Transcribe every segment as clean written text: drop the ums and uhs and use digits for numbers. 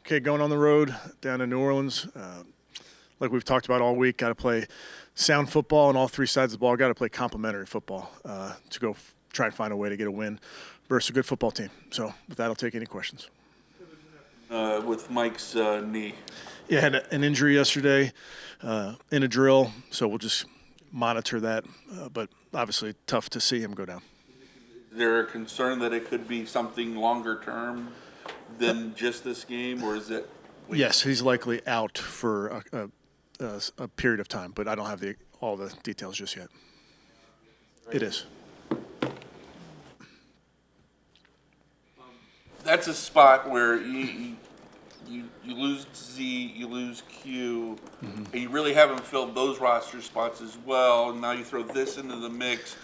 Okay, going on the road down in New Orleans, like we've talked about all week, got to play sound football on all three sides of the ball. Got to play complementary football to go try and find a way to get a win versus a good football team. So with that, I'll take any questions. With Mike's knee. Yeah, had an injury yesterday in a drill, so we'll just monitor that. But obviously, tough to see him go down. Is there a concern that it could be something longer term than just this game, or is it? Yes, he's likely out for a period of time, but I don't have all the details just yet. It is. That's a spot where you lose Z, you lose Q, and you really haven't filled those roster spots as well. And now you throw this into the mix.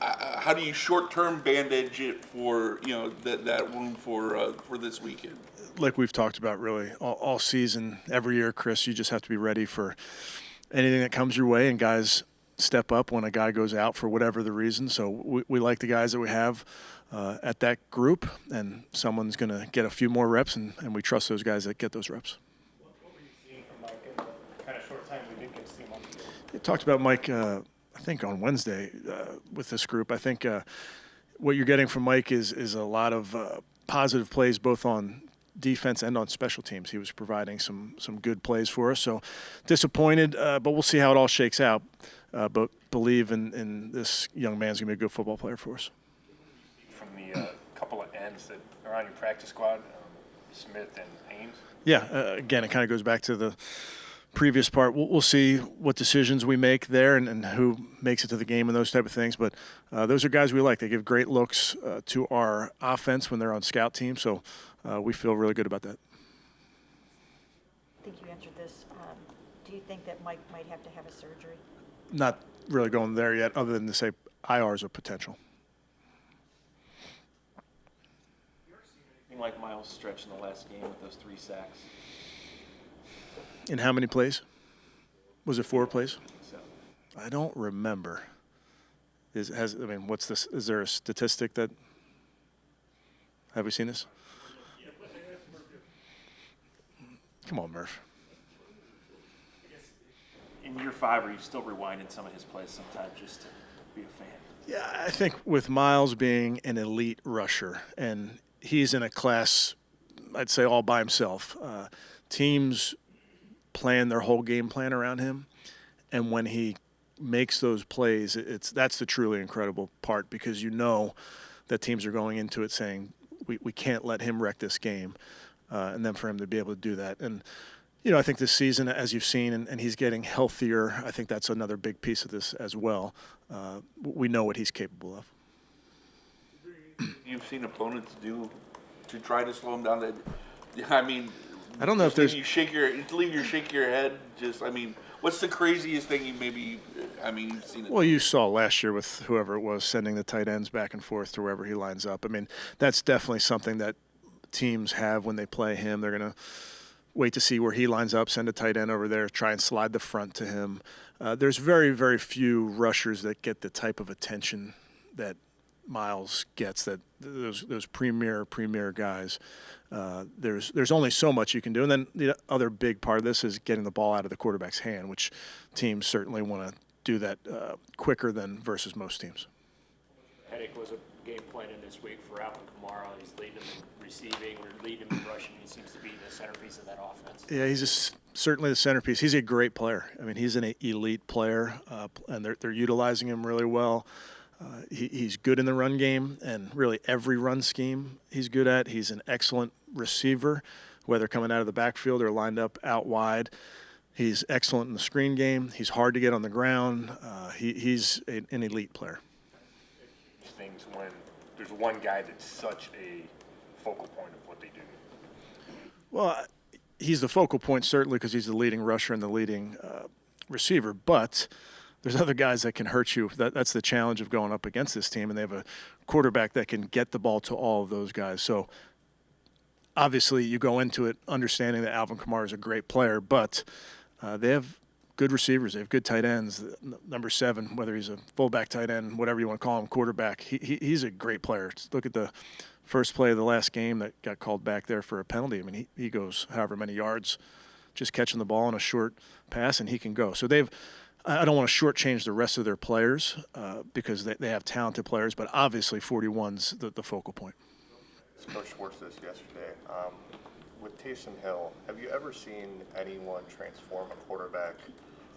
How do you short-term bandage it for that room for this weekend? Like we've talked about really all season, every year, Chris, you just have to be ready for anything that comes your way, and guys step up when a guy goes out for whatever the reason. So we like the guys that we have at that group, and someone's going to get a few more reps, and we trust those guys that get those reps. What were you seeing from Mike in the kind of short time we did get to see him on the field? We talked about Mike, I think, on Wednesday with this group. I think what you're getting from Mike is a lot of positive plays both on defense and on special teams. He was providing some good plays for us. So disappointed, but we'll see how it all shakes out. But believe in this young man's going to be a good football player for us. From the couple of ends that are on your practice squad, Smith and Haynes? Yeah, again, it kind of goes back to the previous part. We'll see what decisions we make there and who makes it to the game and those type of things. But those are guys we like. They give great looks to our offense when they're on scout team. So we feel really good about that. I think you answered this. Do you think that Mike might have to have a surgery? Not really going there yet, other than to say IR is a potential. You ever seen anything like Miles stretch in the last game with those 3 sacks? In how many plays? Was it 4 plays? So, I don't remember. What's this? Is there a statistic that? Have we seen this? Come on, Murph. in year 5, are you still rewinding some of his plays sometimes just to be a fan? Yeah, I think with Miles being an elite rusher, and he's in a class, I'd say, all by himself. Teams plan their whole game plan around him, and when he makes those plays, that's the truly incredible part, because you know that teams are going into it saying, we can't let him wreck this game, and then for him to be able to do that. And, you know, I think this season, as you've seen, and he's getting healthier, I think that's another big piece of this as well. We know what he's capable of. You've seen opponents do to try to slow him down. I mean, I don't know if there's. You shake your head. What's the craziest thing you've seen? Well, you saw last year with whoever it was sending the tight ends back and forth to wherever he lines up. I mean, that's definitely something that teams have when they play him. They're going to wait to see where he lines up, send a tight end over there, try and slide the front to him. There's very, very few rushers that get the type of attention that Miles gets, that those premier guys. There's only so much you can do. And then the other big part of this is getting the ball out of the quarterback's hand, which teams certainly want to do that quicker than versus most teams. Headache was a game plan in this week for Alvin Kamara. He's leading them in receiving, or leading them in rushing. He seems to be the centerpiece of that offense. Yeah, he's certainly the centerpiece. He's a great player. I mean, he's an elite player, and they're utilizing him really well. He's good in the run game, and really every run scheme he's good at. He's an excellent receiver, whether coming out of the backfield or lined up out wide. He's excellent in the screen game. He's hard to get on the ground. He's an elite player. Things when there's one guy that's such a focal point of what they do. Well, he's the focal point certainly because he's the leading rusher and the leading receiver, but there's other guys that can hurt you. That's the challenge of going up against this team, and they have a quarterback that can get the ball to all of those guys. So obviously you go into it understanding that Alvin Kamara is a great player, but they have good receivers. They have good tight ends. Number 7, whether he's a fullback tight end, whatever you want to call him, quarterback, he's a great player. Just look at the first play of the last game that got called back there for a penalty. I mean, he goes however many yards just catching the ball on a short pass, and he can go. So I don't want to shortchange the rest of their players because they have talented players, but obviously 41's the focal point. Coach Schwartz this yesterday. With Taysom Hill, have you ever seen anyone transform a quarterback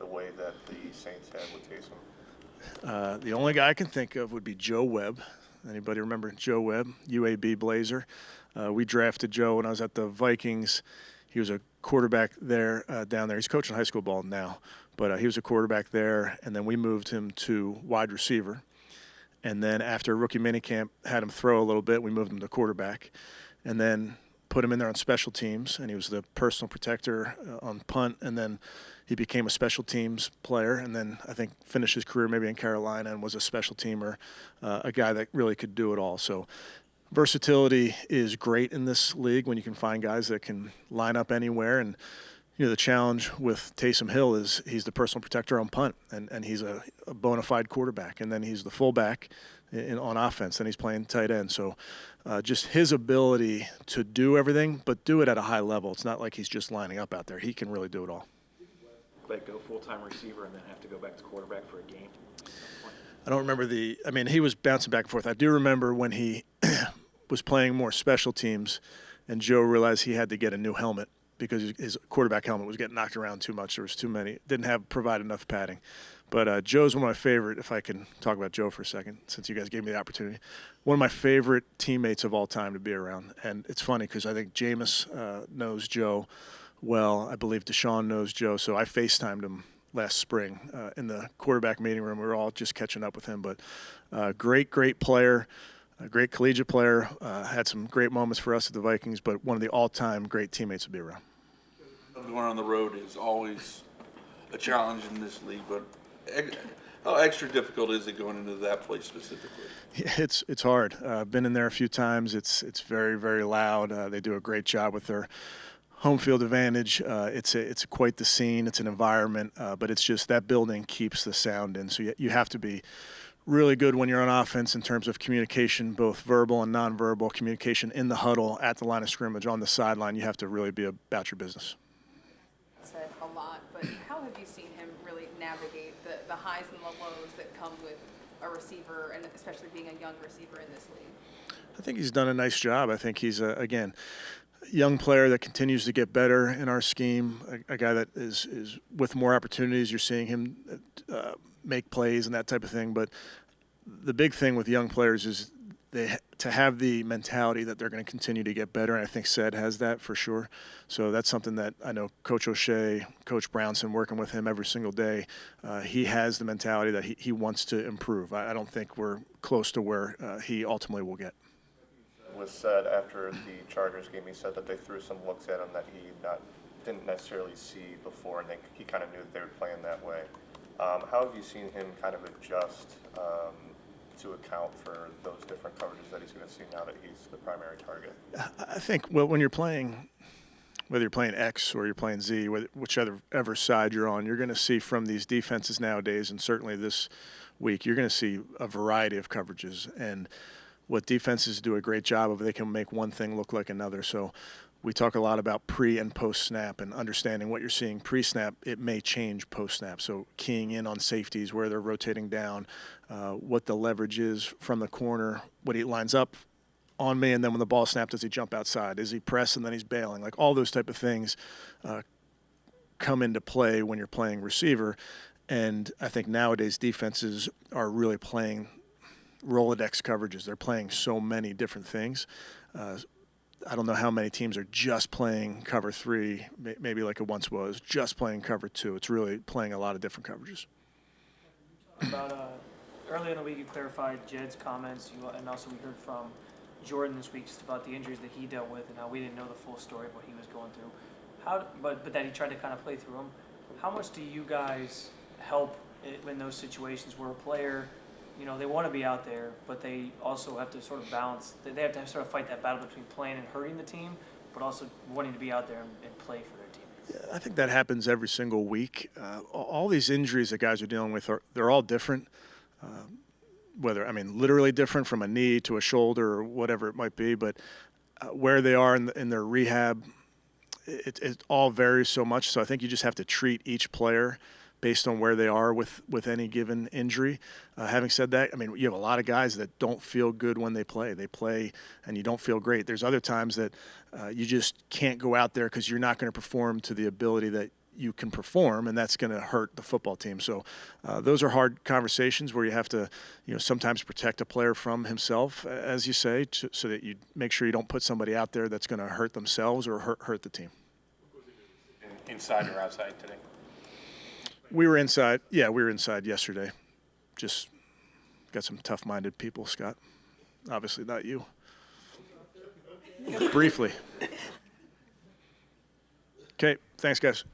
the way that the Saints had with Taysom? The only guy I can think of would be Joe Webb. Anybody remember Joe Webb, UAB Blazer? We drafted Joe when I was at the Vikings. He was a quarterback there, down there. He's coaching high school ball now, but he was a quarterback there, and then we moved him to wide receiver. And then after rookie minicamp, had him throw a little bit. We moved him to quarterback, and then put him in there on special teams, and he was the personal protector on punt, and then he became a special teams player, and then I think finished his career maybe in Carolina and was a special teamer, a guy that really could do it all. So versatility is great in this league when you can find guys that can line up anywhere. And the challenge with Taysom Hill is he's the personal protector on punt, and he's a bona fide quarterback, and then he's the fullback on offense, and he's playing tight end. So just his ability to do everything, but do it at a high level. It's not like he's just lining up out there. He can really do it all. Like go full-time receiver and then have to go back to quarterback for a game? I don't remember he was bouncing back and forth. I do remember when he was playing more special teams and Joe realized he had to get a new helmet because his quarterback helmet was getting knocked around too much. There was too many. Didn't provide enough padding. But Joe's one of my favorite, if I can talk about Joe for a second, since you guys gave me the opportunity. One of my favorite teammates of all time to be around. And it's funny because I think Jameis knows Joe well. I believe Deshaun knows Joe. So I FaceTimed him last spring in the quarterback meeting room. We were all just catching up with him. But great player, a great collegiate player. Had some great moments for us at the Vikings, but one of the all-time great teammates to be around. Going on the road is always a challenge in this league, but how extra difficult is it going into that place specifically? Yeah, it's hard. I've been in there a few times. It's very, very loud. They do a great job with their home field advantage. It's quite the scene. It's an environment, but it's just that building keeps the sound in. So you have to be really good when you're on offense in terms of communication, both verbal and nonverbal communication in the huddle, at the line of scrimmage, on the sideline. You have to really be about your business. Said a lot, but how have you seen him really navigate the highs and the lows that come with a receiver, and especially being a young receiver in this league? I think he's done a nice job. I think he's, again, a young player that continues to get better in our scheme, a guy that is with more opportunities. You're seeing him make plays and that type of thing. But the big thing with young players is to have the mentality that they're going to continue to get better, and I think Sed has that for sure. So that's something that I know Coach O'Shea, Coach Brownson, working with him every single day, he has the mentality that he wants to improve. I don't think we're close to where he ultimately will get. Was said after the Chargers game, he said that they threw some looks at him that he didn't necessarily see before, and he kind of knew that they were playing that way. How have you seen him kind of adjust to account for those different coverages that he's going to see now that he's the primary target? I think when you're playing, whether you're playing X or you're playing Z, whichever side you're on, you're going to see from these defenses nowadays, and certainly this week, you're going to see a variety of coverages. And what defenses do a great job of, they can make one thing look like another. So we talk a lot about pre and post snap and understanding what you're seeing pre-snap. It may change post-snap. So keying in on safeties, where they're rotating down, what the leverage is from the corner, what he lines up on me, and then when the ball snapped, does he jump outside? Is he press and then he's bailing? Like all those type of things come into play when you're playing receiver. And I think nowadays defenses are really playing Rolodex coverages. They're playing so many different things. I don't know how many teams are just playing cover 3, maybe like it once was, just playing cover 2. It's really playing a lot of different coverages. About earlier in the week, you clarified Jed's comments, and also we heard from Jordan this week just about the injuries that he dealt with and how we didn't know the full story of what he was going through. But that he tried to kind of play through them. How much do you guys help in those situations where a player, they want to be out there, but they also have to sort of balance. They have to sort of fight that battle between playing and hurting the team, but also wanting to be out there and play for their team. Yeah, I think that happens every single week. All these injuries that guys are dealing with, they're all different. whether, I mean, literally different from a knee to a shoulder or whatever it might be, but where they are in their rehab, it all varies so much. So I think you just have to treat each player based on where they are with any given injury. Having said that, I mean, you have a lot of guys that don't feel good when they play. They play and you don't feel great. There's other times that you just can't go out there because you're not going to perform to the ability that you can perform, and that's going to hurt the football team. So those are hard conversations where you have to, sometimes protect a player from himself, as you say, so that you make sure you don't put somebody out there that's going to hurt themselves or hurt the team. Inside or outside today? We were inside. Yeah, we were inside yesterday. Just got some tough-minded people, Scott. Obviously not you. Briefly. Okay, thanks, guys.